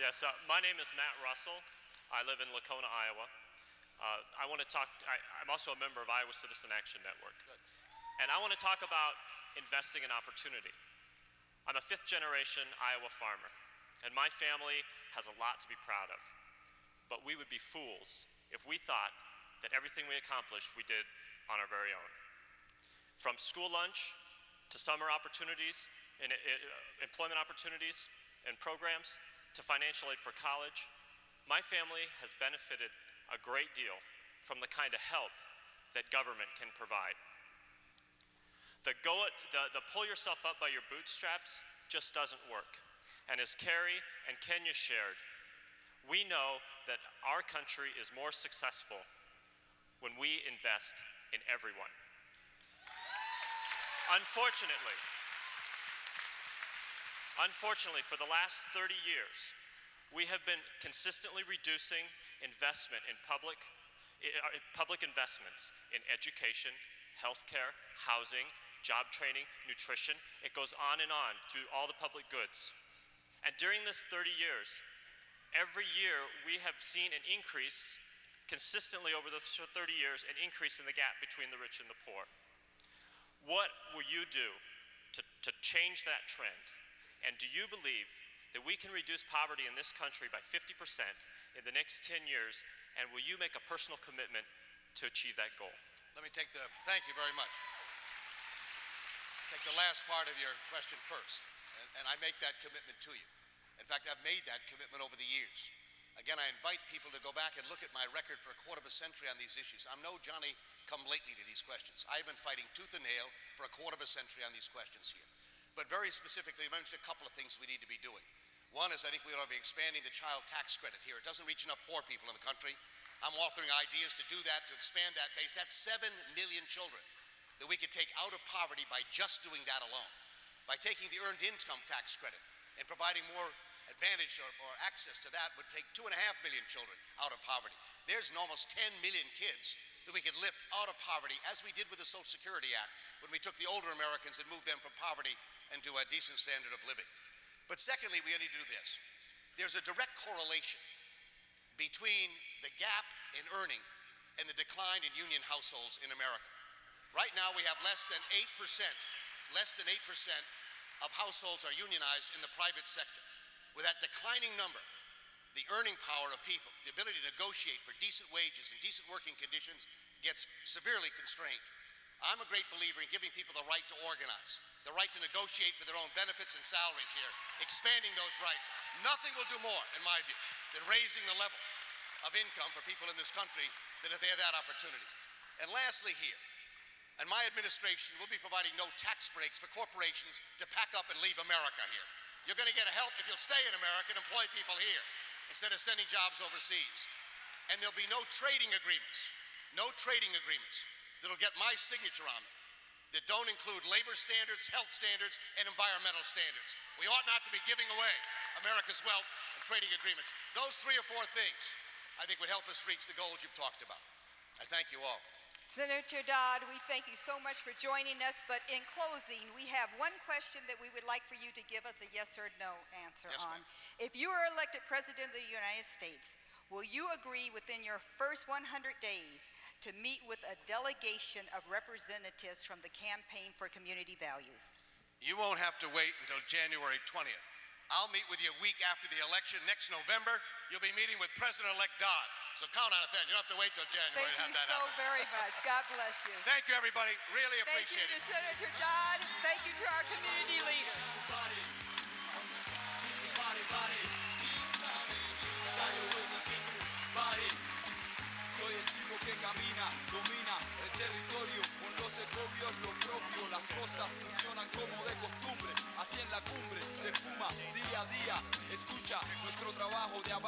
Yes, my name is Matt Russell. I live in Lacona, Iowa. I want to talk, I'm also a member of Iowa Citizen Action Network. Good. And I want to talk about investing in opportunity. I'm a fifth-generation Iowa farmer, and my family has a lot to be proud of. But we would be fools if we thought that everything we accomplished we did on our very own. From school lunch to summer opportunities, and employment opportunities and programs, to financial aid for college, my family has benefited a great deal from the kind of help that government can provide. The pull yourself up by your bootstraps just doesn't work. And as Carrie and Kenya shared, we know that our country is more successful when we invest in everyone. Unfortunately, for the last 30 years, we have been consistently reducing investment in public investments in education, healthcare, housing, job training, nutrition. It goes on through all the public goods. And during this 30 years, every year we have seen an increase consistently over the 30 years, an increase in the gap between the rich and the poor. What will you do to change that trend? And do you believe that we can reduce poverty in this country by 50% in the next 10 years? And will you make a personal commitment to achieve that goal? Let me thank you very much. Take the last part of your question first, and I make that commitment to you. In fact, I've made that commitment over the years. Again, I invite people to go back and look at my record for a quarter of a century on these issues. I'm no Johnny come lately to these questions. I've been fighting tooth and nail for a quarter of a century on these questions here. But very specifically, I mentioned a couple of things we need to be doing. One is I think we ought to be expanding the child tax credit here. It doesn't reach enough poor people in the country. I'm authoring ideas to do that, to expand that base. That's 7 million children that we could take out of poverty by just doing that alone. By taking the earned income tax credit and providing more advantage or access to that would take 2.5 million children out of poverty. There's an almost 10 million kids that we could lift out of poverty, as we did with the Social Security Act, when we took the older Americans and moved them from poverty into a decent standard of living. But secondly, we need to do this. There's a direct correlation between the gap in earning and the decline in union households in America. Right now, we have less than 8% of households are unionized in the private sector. With that declining number, the earning power of people, the ability to negotiate for decent wages and decent working conditions gets severely constrained. I'm a great believer in giving people the right to organize, the right to negotiate for their own benefits and salaries here, expanding those rights. Nothing will do more, in my view, than raising the level of income for people in this country than if they have that opportunity. And lastly here, and my administration will be providing no tax breaks for corporations to pack up and leave America here. You're going to get help if you'll stay in America and employ people here instead of sending jobs overseas. And there'll be no trading agreements that'll get my signature on them that don't include labor standards, health standards, and environmental standards. We ought not to be giving away America's wealth and trading agreements. Those 3 or 4 things, I think, would help us reach the goals you've talked about. I thank you all. Senator Dodd, we thank you so much for joining us, but in closing, we have one question that we would like for you to give us a yes or no answer on. If you are elected President of the United States, will you agree within your first 100 days to meet with a delegation of representatives from the Campaign for Community Values? You won't have to wait until January 20th. I'll meet with you a week after the election. Next November, you'll be meeting with President-elect Dodd. So count on it then. You don't have to wait till January to have that happen. Thank you so very much. God bless you. Thank you, everybody. Really appreciate it. Thank you to Senator Dodd. Thank you to our community leaders. Soy el tipo que camina, domina el territorio con los escobios, lo propio, las cosas funcionan como de costumbre, así en la cumbre se fuma día a día, escucha nuestro trabajo de abajo.